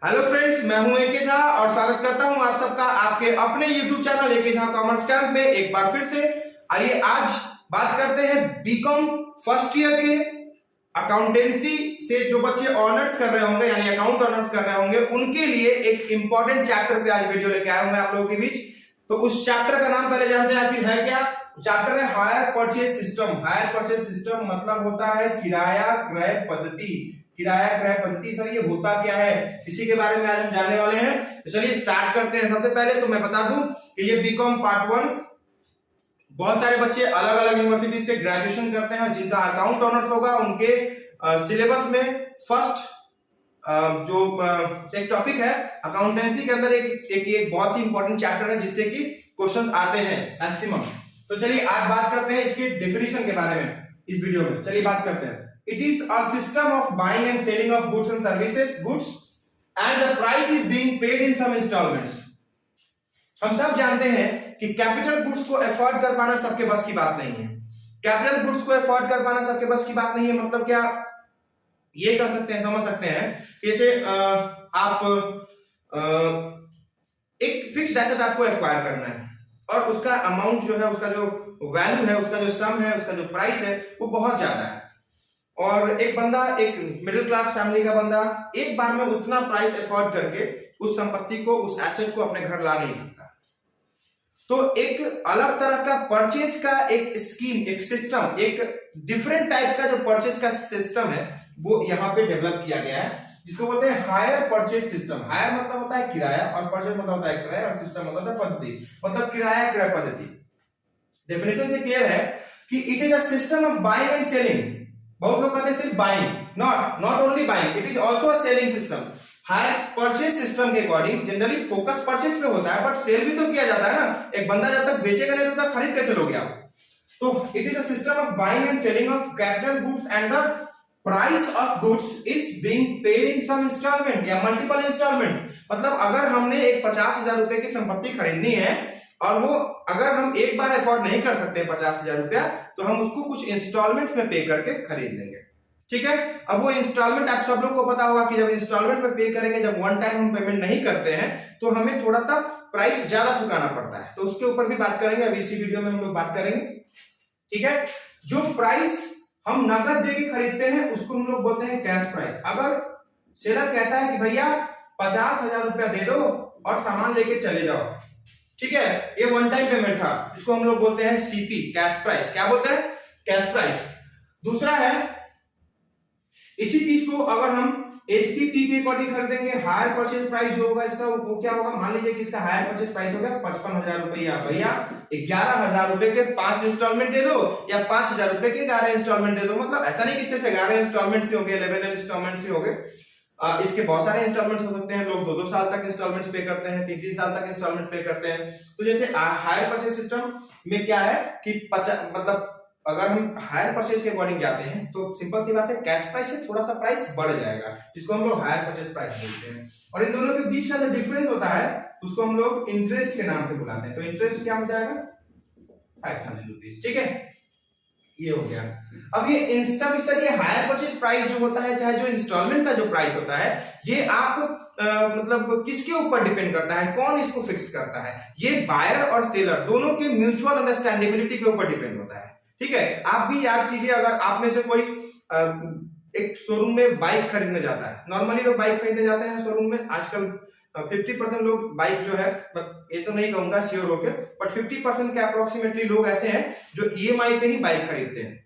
Hello friends, मैं हूं एके झा और स्वागत करता हूं आप सबका आपके अपने YouTube channel A K Jha commerce camp में एक बार फिर से। आइए आज बात करते हैं बीकॉम फर्स्ट ईयर के अकाउंटेंसी से जो बच्चे ऑनर्स कर रहे होंगे यानी अकाउंट ऑनर्स कर रहे होंगे उनके लिए एक इंपॉर्टेंट चैप्टर पे आज वीडियो लेके आया हूं मैं आप लोगों के बीच। तो उस चैप्टर का नाम पहले जानते हैं आखिर है क्या। चैप्टर है hire purchase system. Hire purchase system मतलब होता है किराया क्रय पद्धति। किराया क्रय पद्धति सर ये होता क्या है, इसी के बारे में आज हम जानने वाले हैं। तो चलिए स्टार्ट करते हैं। सबसे पहले तो मैं बता दूं कि ये बीकॉम पार्ट 1 बहुत सारे बच्चे अलग अलग यूनिवर्सिटी से ग्रेजुएशन करते हैं जिनका अकाउंट ऑनर्स होगा उनके सिलेबस में फर्स्ट जो एक टॉपिक है अकाउंटेंसी के अंदर एक बहुत ही इंपॉर्टेंट चैप्टर है जिससे कि क्वेश्चंस आते हैं मैक्सिमम। तो चलिए आज बात करते हैं इसके डेफिनेशन के बारे में इस वीडियो में। चलिए बात करते हैं। It is a system of buying and selling of goods and services, and the price is being paid in some installments. हम सब जानते हैं कि कैपिटल गुड्स को अफोर्ड कर पाना सबके बस की बात नहीं है। कैपिटल गुड्स को अफोर्ड कर पाना सबके बस की बात नहीं है मतलब क्या ये कर सकते हैं, समझ सकते हैं कि जैसे आप एक फिक्स्ड एसेट आपको एक्वायर करना है और उसका अमाउंट जो है, उसका जो वैल्यू है, उसका जो सम है, उसका जो प्राइस है वो बहुत ज्यादा है और एक बंदा, एक मिडिल क्लास फैमिली का बंदा एक बार में उतना प्राइस अफोर्ड करके उस संपत्ति को, उस एसेट को अपने घर ला नहीं सकता। तो एक अलग तरह का परचेज का एक स्कीम, एक सिस्टम, एक डिफरेंट टाइप का जो परचेज का सिस्टम है वो यहाँ पे डेवलप किया गया है जिसको बोलते हैं हायर परचेज सिस्टम। हायर मतलब होता है किराया और परचेज मतलब होता है क्रय और सिस्टम मतलब होता है पद्धति, मतलब किराया क्रय पद्धति। डेफिनेशन से क्लियर है कि it is a system of buying and selling. बहुत लोग कहते हैं सिर्फ buying, not only buying, it is also a selling system. Hire purchase system के अकॉर्डिंग जनरली फोकस परचेज पे होता है बट सेल भी तो किया जाता है ना। एक बंदा जब तक बेचेगा नहीं तब तक खरीद कैसे लोगे आप। तो it is a system of buying and selling of capital goods and the price of goods is being paid in some instalment या मल्टीपल इंस्टॉलमेंट। मतलब अगर हमने एक 50,000 रुपए की संपत्ति खरीदनी है और वो अगर हम एक बार अफोर्ड नहीं कर सकते 50,000 रुपया तो हम उसको कुछ इंस्टॉलमेंट में पे करके खरीद लेंगे। ठीक है। अब वो इंस्टॉलमेंट आप सब लोग को पता होगा कि जब इंस्टॉलमेंट में पे करेंगे, जब वन टाइम हम पेमेंट नहीं करते हैं तो हमें थोड़ा सा प्राइस ज्यादा चुकाना पड़ता है। तो उसके ऊपर भी बात करेंगे, अभी इसी वीडियो में हम लोग बात करेंगे। ठीक है। जो प्राइस हम नगद दे के खरीदते हैं उसको हम लोग बोलते हैं कैश प्राइस। अगर सेलर कहता है कि भैया 50,000 रुपया दे दो और सामान लेके चले जाओ, ठीक है, ये वन टाइम पेमेंट था, इसको हम लोग बोलते हैं सीपी, कैश प्राइस। क्या बोलते हैं? Cash price. दूसरा है इसी चीज को अगर हम एचपीपी के अकॉर्डिंग खरीदेंगे, हायर परचेज प्राइस जो होगा इसका वो क्या होगा, मान लीजिए कि इसका हायर परचेज प्राइस हो गया 55,000 रुपया। भैया 11,000 रुपए के 5 इंस्टॉलमेंट दे दो या 5,000 रुपए के 11 इंस्टॉलमेंट दे दो। मतलब ऐसा नहीं कि सिर्फ 11 इंस्टॉलमेंट से हो गए, 11 इंस्टॉलमेंट से हो गए, इसके बहुत सारे इंस्टॉलमेंट हो सकते हैं। लोग 2-2 साल तक इंस्टॉलमेंट पे करते हैं, 3-3 साल तक इंस्टॉलमेंट पे करते हैं। तो जैसे हायर परचेज सिस्टम में क्या है कि मतलब अगर हम हायर परचेज के अकॉर्डिंग जाते हैं तो सिंपल सी बात है कैश प्राइस से थोड़ा सा प्राइस बढ़ जाएगा जिसको हम लोग हायर परचेज प्राइस बोलते हैं। और इन दोनों के बीच का जो डिफरेंस होता है उसको हम लोग इंटरेस्ट के नाम से बुलाते हैं। तो इंटरेस्ट क्या हो जाएगा? 5,000 रुपीज। ठीक है, ये हो गया। अब ये ये हायर परचेज प्राइस जो होता है, चाहे जो इंस्टॉलमेंट का जो प्राइस होता है, ये आप मतलब किसके ऊपर डिपेंड करता है, कौन इसको फिक्स करता है? ये बायर और सेलर दोनों के म्यूचुअल अंडरस्टैंडिबिलिटी के ऊपर डिपेंड होता है। ठीक है। आप भी याद कीजिए, अगर आप में से कोई एक शोरूम में बाइक खरीदने जाता है, नॉर्मली लोग बाइक खरीदने जाते हैं शोरूम में, आजकल 50% लोग बाइक जो है, ये तो नहीं कहूंगा श्योर होके, बट 50% के अप्रोक्सीमेटली लोग ऐसे हैं जो ईएमआई पे ही बाइक खरीदते हैं।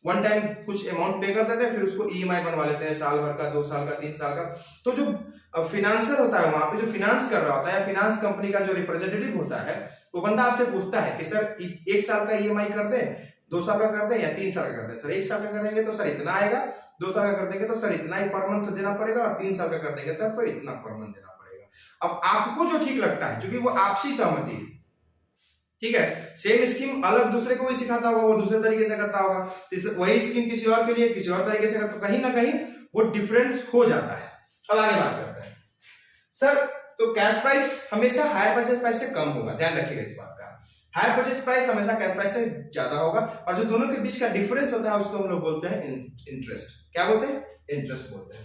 वन टाइम कुछ अमाउंट पे कर देते हैं, फिर उसको ईएमआई बनवा लेते हैं, साल भर का, 2 साल का, 3 साल का। तो जो फिनेंसर होता है वहां पे, जो फिनांस कर रहा होता है, फिनांस कंपनी का जो रिप्रेजेंटेटिव होता है, वो बंदा आपसे पूछता है कि सर 1 साल का ईएमआई कर दे, 2 साल का कर दे या 3 साल का कर दे। सर 1 साल का कर देंगे तो सर इतना आएगा, 2 साल का कर देंगे तो सर इतना ही पर मंथ देना पड़ेगा, और 3 साल का कर देंगे सर तो इतना पर मंथ देना पड़ेगा। अब आपको जो ठीक लगता है, क्योंकि वो आपसी सहमति है, ठीक है, सेम स्कीम अलग दूसरे को भी सिखाता होगा, वो दूसरे तरीके से करता होगा, वही स्कीम किसी और के लिए किसी और तरीके से करता, तो कहीं ना कहीं वो डिफरेंस हो जाता है। अब आगे बात करते हैं। सर तो कैश प्राइस हमेशा हायर परचेज प्राइस से कम होगा, ध्यान रखिएगा इस बात का। हायर परचेज प्राइस हमेशा कैश प्राइस से ज्यादा होगा, और जो दोनों के बीच का डिफरेंस होता है उसको हम लोग बोलते हैं इंटरेस्ट। क्या बोलते हैं? इंटरेस्ट बोलते हैं।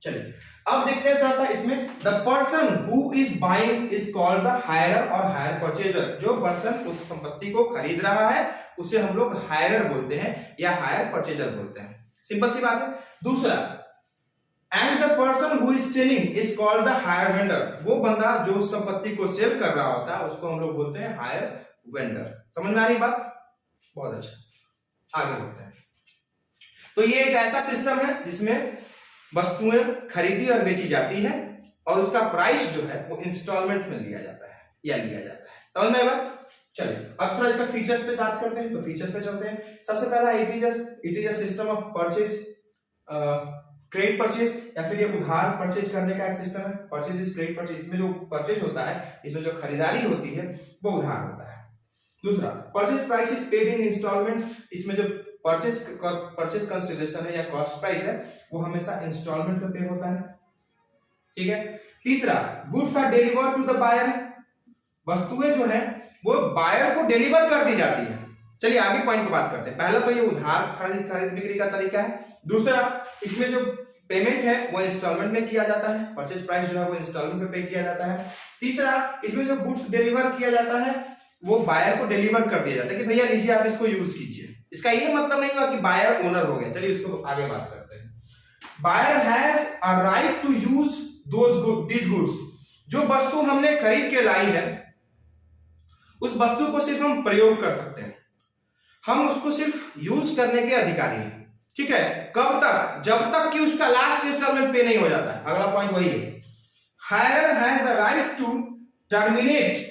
चलिए अब देखते हैं थोड़ा सा इसमें, the person who is buying is called the hirer और हायर परचेजर। जो पर्सन उस संपत्ति को खरीद रहा है उसे हम लोग हायरर बोलते हैं या हायर परचेजर बोलते हैं, सिंपल सी बात है। दूसरा, and the person who is selling is called the higher vendor. वो बंदा जो उस संपत्ति को सेल कर रहा होता है उसको हम लोग बोलते हैं हायर वेंडर। समझ में आ रही बात? बहुत अच्छा, आगे बढ़ते हैं। तो ये एक ऐसा सिस्टम है जिसमें वस्तुएं खरीदी और बेची जाती है और उसका प्राइस जो है वो इंस्टॉलमेंट में लिया जाता है या लिया जाता है। समझ में आई बात? चलिए अब थोड़ा इसका फीचर्स पे बात करते हैं। तो फीचर्स पे चलते हैं। सबसे पहला it is a system of purchase, credit purchase या फिर ये उधार परचेज करने का एक सिस्टम है। परचेज इज क्रेडिट परचेज, इसमें जो परचेज होता है, इसमें जो खरीदारी होती है वो उधार होता है। दूसरा, purchase price is paid in instalment. इसमें जो परचेज कंसिडरेशन है या कॉस्ट प्राइस है वो हमेशा इंस्टॉलमेंट में पे होता है, ठीक है। तीसरा, goods are delivered to the buyer. वस्तुएं जो है वो बायर को डिलीवर कर दी जाती है। चलिए आगे पॉइंट पे बात करते हैं। पहला तो ये उधार खरीद बिक्री का तरीका है। दूसरा, इसमें जो पेमेंट है वो इंस्टॉलमेंट में किया जाता है, परचेज प्राइस जो है वो इंस्टॉलमेंट में पे किया जाता है। तीसरा, इसमें जो गुड्स डिलीवर किया जाता है वो बायर को डिलीवर कर दिया जाता है कि भैया लीजिए आप इसको यूज कीजिए। इसका ये मतलब नहीं हुआ कि बायर ओनर हो गया। चलिए इसको आगे बात करते हैं। Buyer has a right to use these goods. जो वस्तु हमने खरीद के लाई है उस वस्तु को सिर्फ हम प्रयोग कर सकते हैं, हम उसको सिर्फ यूज करने के अधिकारी हैं, ठीक है। कब तक? जब तक कि उसका लास्ट इंस्टॉलमेंट पे नहीं हो जाता है। अगला पॉइंट वही है, hirer has the right to terminate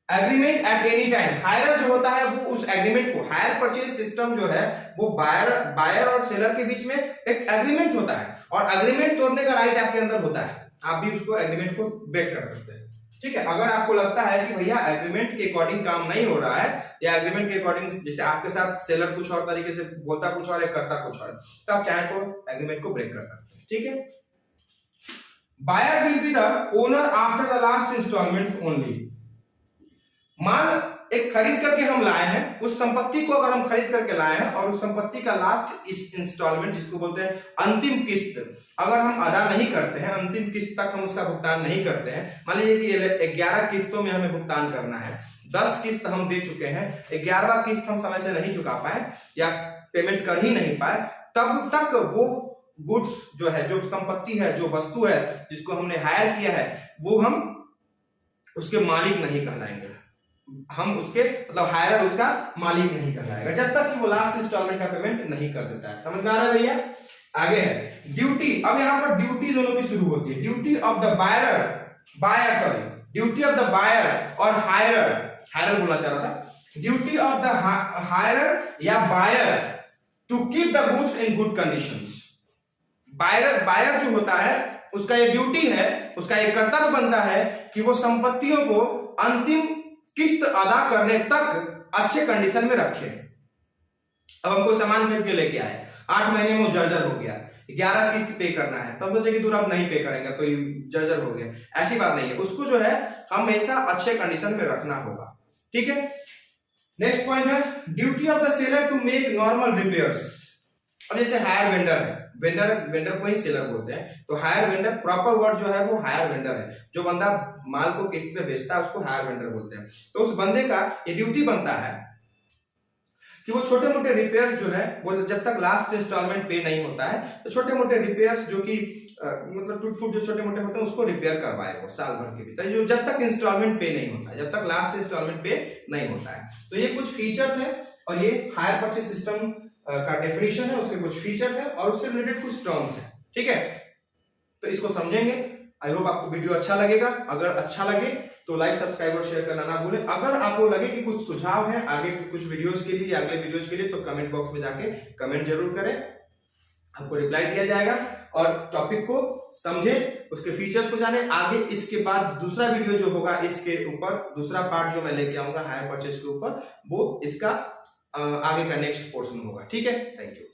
agreement at any time. Hirer जो होता है वो उस एग्रीमेंट को, हायर परचेज सिस्टम जो है वो बायर और सेलर के बीच में एक एग्रीमेंट होता है और एग्रीमेंट तोड़ने का राइट आपके अंदर होता है। आप भी उसको एग्रीमेंट को ब्रेक कर सकते हैं, ठीक है। अगर आपको लगता है कि भैया एग्रीमेंट के अकॉर्डिंग काम नहीं हो रहा है या एग्रीमेंट के अकॉर्डिंग जैसे आपके साथ सेलर कुछ और तरीके से बोलता कुछ और है करता कुछ और, तो आप चाहे तो एग्रीमेंट को ब्रेक कर सकते हैं, ठीक है। Buyer will be the owner after the last instalment only. माल एक खरीद करके हम लाए हैं, उस संपत्ति को अगर हम खरीद करके लाए हैं और उस संपत्ति का लास्ट इंस्टॉलमेंट जिसको बोलते हैं अंतिम किस्त अगर हम अदा नहीं करते हैं, अंतिम किस्त तक हम उसका भुगतान नहीं करते हैं, मान लीजिए कि 11 किस्तों में हमें भुगतान करना है, 10 किस्त हम दे चुके हैं, 11वां किस्त हम समय से नहीं चुका पाए या पेमेंट कर ही नहीं पाए, तब तक वो गुड्स जो है, जो संपत्ति है, जो वस्तु है जिसको हमने हायर किया है, वो हम उसके मालिक नहीं कहलाएंगे। हम उसके मतलब हायर उसका मालिक नहीं कहलाएगा जब तक कि वो लास्ट इंस्टॉलमेंट का पेमेंट नहीं कर देता है। समझ में आ रहा है भैया? आगे है ड्यूटी। अब यहां पर ड्यूटी दोनों की शुरू होती है। Duty of the duty of the buyer और हायरर बोलना चाह रहा था। ड्यूटी ऑफ द हायरर या buyer to keep the goods in good conditions. Buyer जो होता है उसका ये ड्यूटी है, उसका ये कर्तव्य बनता है कि वो संपत्तियों को अंतिम किस्त अदा करने तक अच्छे कंडीशन में रखे। अब हमको सामान खरीद के लेके आए, 8 महीने में जर्जर हो गया, 11 किस्त पे करना है, तब सोचे कि दूर आप नहीं पे करेंगे तो जर्जर हो गया, ऐसी बात नहीं है। उसको जो है हमेशा अच्छे कंडीशन में रखना होगा, ठीक है। नेक्स्ट पॉइंट है duty of the seller to make normal repairs. अब जैसे हायर वेंडर है, वेंडर को ही सेलर बोलते हैं, तो हायर वेंडर प्रॉपर वर्ड जो है वो हायर वेंडर है। जो बंदा माल को किस्त पे बेचता है उसको हायर वेंडर बोलते हैं। तो उस बंदे का ये ड्यूटी बनता है कि वो छोटे मोटे रिपेयर्स जो है वो जब तक लास्ट इंस्टॉलमेंट पे नहीं होता है तो छोटे मोटे रिपेयर्स जो कि मतलब टूट फूट जो छोटे मोटे होते हैं उसको रिपेयर करवाए वो साल भर के भीतर, जो जब तक इंस्टॉलमेंट पे नहीं होता है, जब तक लास्ट इंस्टॉलमेंट पे नहीं होता है। तो ये कुछ फीचर्स हैं और ये हायर परचेज सिस्टम का डेफिनेशन है, उसके कुछ फीचर्स है और उससे रिलेटेड कुछ टर्म्स है, ठीक है। तो इसको समझेंगे। आई होप आपको वीडियो अच्छा लगेगा। अगर अच्छा लगे तो लाइक सब्सक्राइब और शेयर करना ना भूलें। अगर आपको लगे कि कुछ सुझाव है आगे के कुछ वीडियोस के लिए, अगले वीडियोस के लिए, तो कमेंट बॉक्स में जाके कमेंट जरूर करें, आपको रिप्लाई दिया जाएगा। और टॉपिक को समझे, उसके फीचर्स को जाने। आगे इसके बाद दूसरा वीडियो जो होगा इसके ऊपर, दूसरा पार्ट जो मैं लेके आऊंगा हायर परचेज के ऊपर, वो इसका आगे का नेक्स्ट पोर्शन होगा, ठीक है। Thank you.